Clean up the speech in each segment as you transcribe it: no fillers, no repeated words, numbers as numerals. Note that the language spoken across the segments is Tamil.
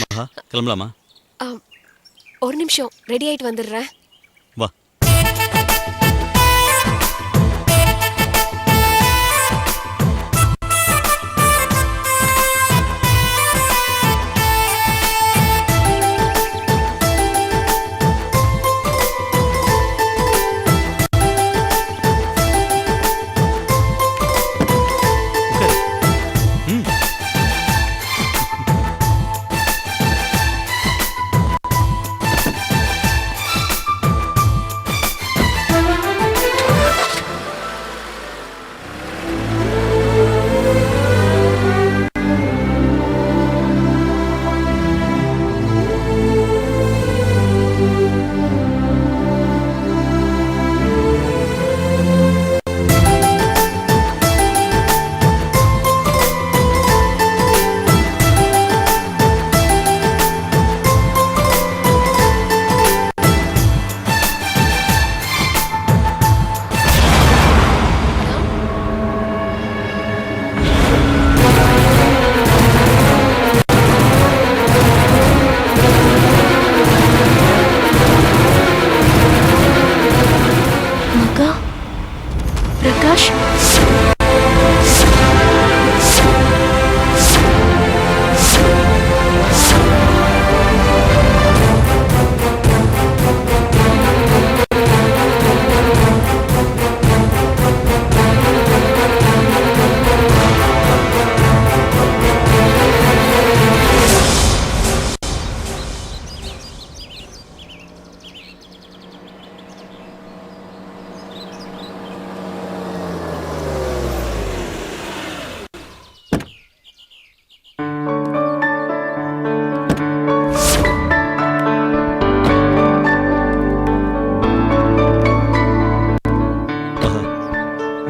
மகா கிளம்பலாமா? ஒரு நிமிஷம் ரெடி ஆயிட்டு வந்துடுறேன். வா. பிரகாஷ்,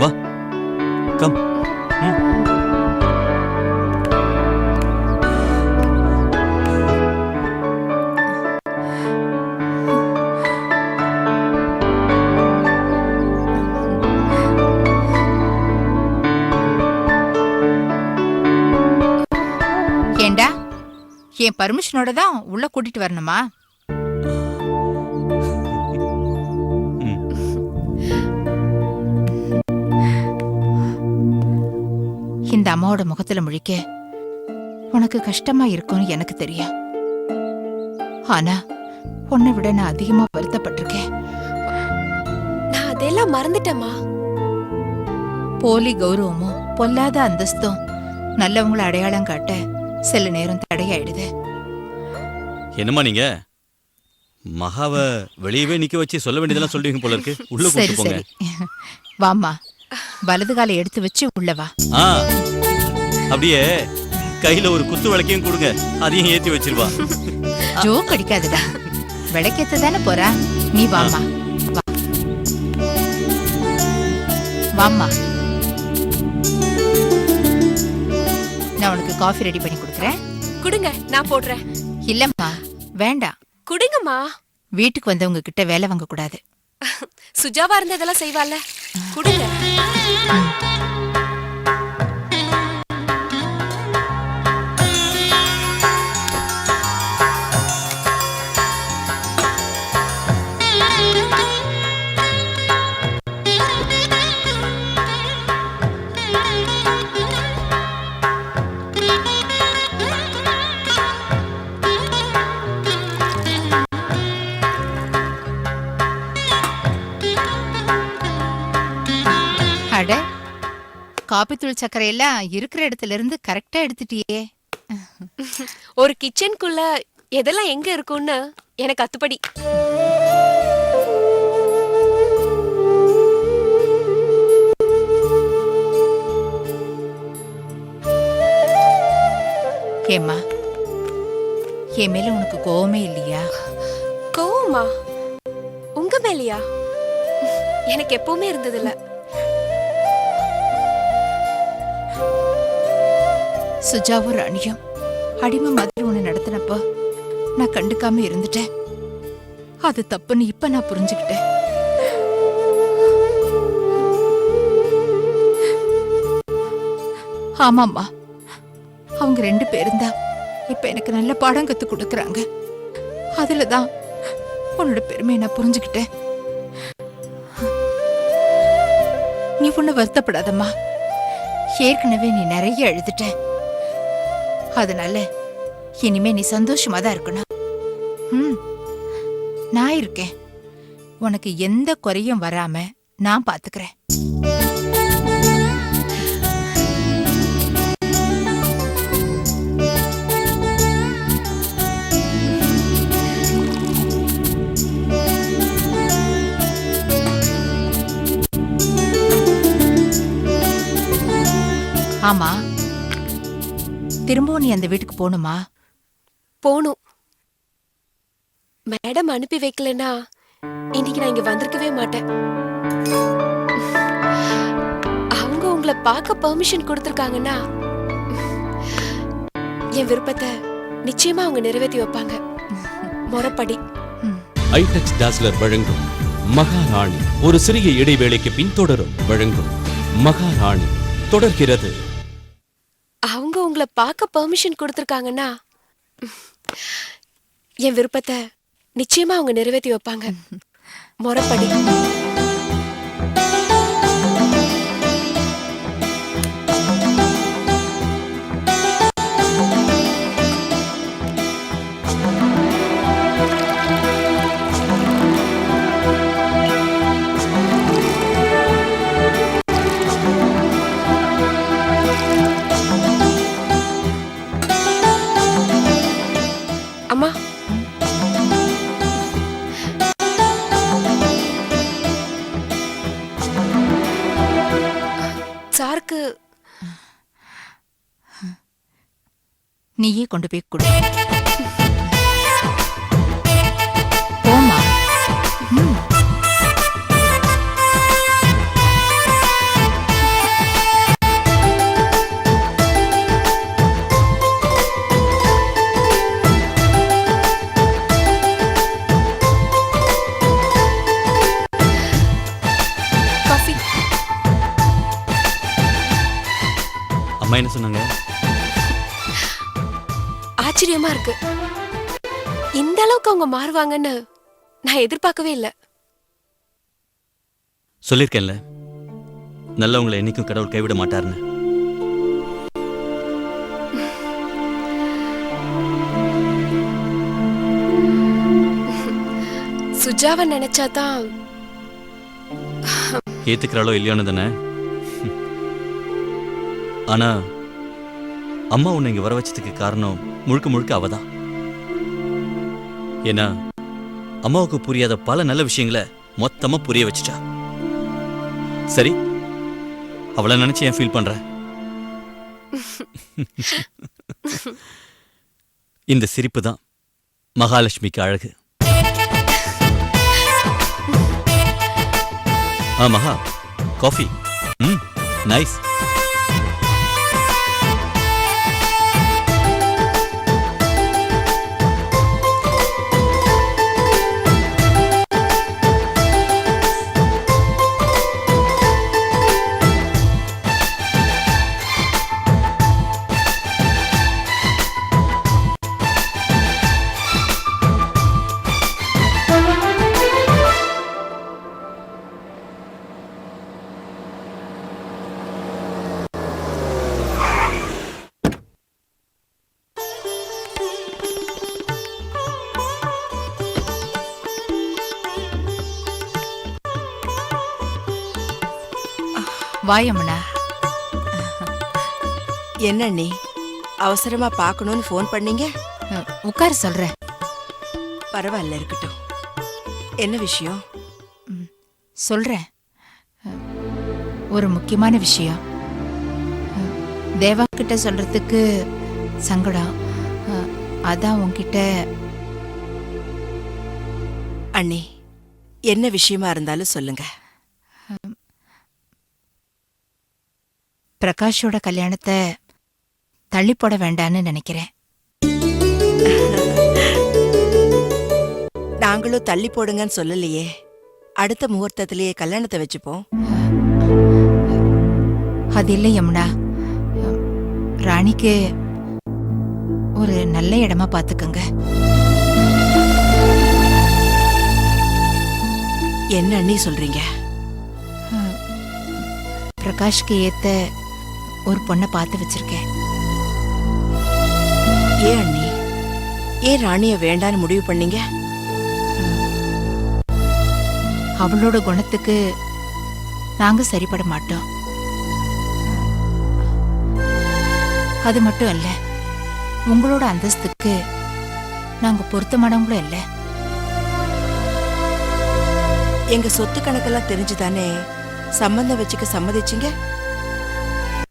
வா கம். ஏண்டா, என் பர்மிஷனோட தான் உள்ள கூட்டிட்டு வரணுமா? இந்த அம்மாவோட முகத்துல முழிக்க உனக்கு கஷ்டமா இருக்கும்னு எனக்கு தெரியும். ஆனா உன்னை விட நான் அதிகமா வருத்தப்பட்டிருக்கேன். நான் அதெல்லாம் மறந்துட்டேம்மா. போலி கௌரவமும் பொல்லாத அந்தஸ்தும் நல்லவங்களை அடையாளம் காட்ட சில நேரம் தடையாயிடுது. என்னம்மா நீங்க மகாவை வெளியவே நிக்க வச்சு சொல்ல வேண்டியதெல்லாம் சொல்லுவீங்க போல இருக்கு. உள்ள சரி கூட்டிட்டு போங்க. சரி, வாம்மா. வலது காலை எடுத்து வச்சு உள்ளவா. அப்படியே கையில ஒரு குத்து விளக்கையும் கொடுங்க, அதையும் ஏத்தி வச்சிருவா. ஜோக் அடிக்காதுடா, விளக்கேத்து தானே போறா. நீ வாம்மா, வா வாம்மா. நான் உனக்கு காஃபி ரெடி பண்ணி கொடுக்குறேன். குடுங்க, நான் போடுறேன். இல்லம்மா வேண்டாம். குடுங்கம்மா. வீட்டுக்கு வந்தவங்க கிட்ட வேலை வாங்க கூடாது. சுஜாவா இருந்த இதெல்லாம் செய்வாள்ல, குடுங்க. அட, காபி தூள் சர்க்கரை எல்லாம் இருக்கிற இடத்துல இருந்து கரெக்டா எடுத்துட்டியே. ஒரு கிச்சனுக்குள்ள எதெல்லாம் எங்க இருக்கும்னு எனக்கு அத்துப்படி. ஏம்மா, என் மேல உனக்கு கோவமே இல்லையா? கோவமா? உங்க மேலையா? எனக்கு எப்பவுமே இருந்ததில்ல. சுஜாவும் ராணியும் அடிமை மாதிரி உன்னை நடத்தினப்போ நான் கண்டுக்காம இருந்துட்டேன். அது தப்புன்னு இப்ப நான் புரிஞ்சுக்கிட்டேன். ஆமாம்மா, அவங்க 2 பேரும் தான் இப்ப எனக்கு நல்ல பாடம் கத்து கொடுக்கறாங்க. அதுலதான் உன்னோட பெருமையை நான் புரிஞ்சுக்கிட்டேன். நீ ஒண்ணு வருத்தப்படாதம்மா. ஏற்கனவே நீ நிறைய எழுதிட்ட. அதனால இனிமே நீ சந்தோஷமா தான் இருக்கணும். நான் இருக்கேன். உனக்கு எந்த குறையும் வராம நான் பாத்துக்கிறேன். ஆமா, திரும்பவும் நீ அந்த வீட்டுக்கு போகணுமா? போணும். மேடம் அனுப்பி வைக்கலன்னா இன்னைக்கு நான் இங்க வந்திருக்கவே மாட்டேன். அவங்க உங்களை பார்க்க பெர்மிஷன் கொடுத்திருக்காங்கன்னா என் விருப்பத்தை நிச்சயமா அவங்க நிறைவேற்றி வைப்பாங்க. முறைப்படி. ஐடெக்ஸ் டாஸ்லர் வழங்கும் மகாராணி. ஒரு சிறிய இடைவேளைக்கு பின் தொடரும். வழங்கும் மகாராணி தொடர்கிறது. அவங்க உங்களை பார்க்க பெர்மிஷன் கொடுத்திருக்காங்கன்னா என் விருப்பத்தை நிச்சயமா அவங்க நிறைவேற்றி வைப்பாங்க. முறைப்படி. அம்மா, சாருக்கு நீயே கொண்டு போய் கொடு. போமா. காஃபி. அம்மா என்ன சொன்னாங்க? ஆச்சரியமா இருக்கு. இந்த அளவுக்கு அவங்க மாறுவாங்கன்னு நான் எதிர்பார்க்கவே இல்லை. சொல்லியிருக்கேன்ல, நல்லவங்களை என்னைக்கும் கடவுள் கைவிட மாட்டாருன்னு. சுஜாவை நினைச்சாதான். ஏத்துக்கிறாளோ இல்லையோன்னு தானே. ஆனா அம்மா உன்னை இங்க வர வச்சதுக்கு காரணம் முழுக்க முழுக்க அவதான். ஏன்னா அம்மாவுக்கு புரியாத பல நல்ல விஷயங்களை மொத்தமா புரிய வச்சுட்டா. சரி, அவளை நினைச்சு ஏன் ஃபீல் பண்ற? இந்த சிரிப்பு தான் மகாலட்சுமிக்கு அழகு. மகா, காஃபி. நைஸ். வாயம்மனா. என்ன நீ அவசரமா பார்க்கணும்னு ஃபோன் பண்ணீங்க? உட்காரு சொல்றேன். பரவாயில்ல, இருக்கட்டும். என்ன விஷயம்? சொல்றேன். ஒரு முக்கியமான விஷயம். தேவா கிட்ட சொல்றதுக்கு சங்கடம். அதான் உன்கிட்ட. அண்ணி, என்ன விஷயமா இருந்தாலும் சொல்லுங்க. பிரகாஷோட கல்யாணத்தை தள்ளி போட வேண்டான்னு நினைக்கிறேன். நாங்களும் தள்ளி போடுங்கன்னு சொல்லலையே. அடுத்த முகூர்த்தத்திலேயே கல்யாணத்தை வச்சுப்போம். அது இல்லை யமுனா. ராணிக்கு ஒரு நல்ல இடமா பாத்துக்கங்க. என்ன அண்ணி சொல்றீங்க? பிரகாஷ்க்கு ஏத்த ஒரு பொண்ணை பார்த்து வச்சிருக்கேன். ஏன் அண்ணி, ஏன் ராணிய வேண்டான்னு முடிவு பண்ணீங்க? அவளோட குணத்துக்கு நாங்க சரிப்பட மாட்டோம். அது மட்டும் இல்ல, உங்களோட அந்தஸ்துக்கு நாங்க பொருத்தமானவங்களும் இல்ல. எங்க சொத்து கணக்கெல்லாம் தெரிஞ்சுதானே சம்பந்தம் வச்சுக்க சம்மதிச்சீங்க?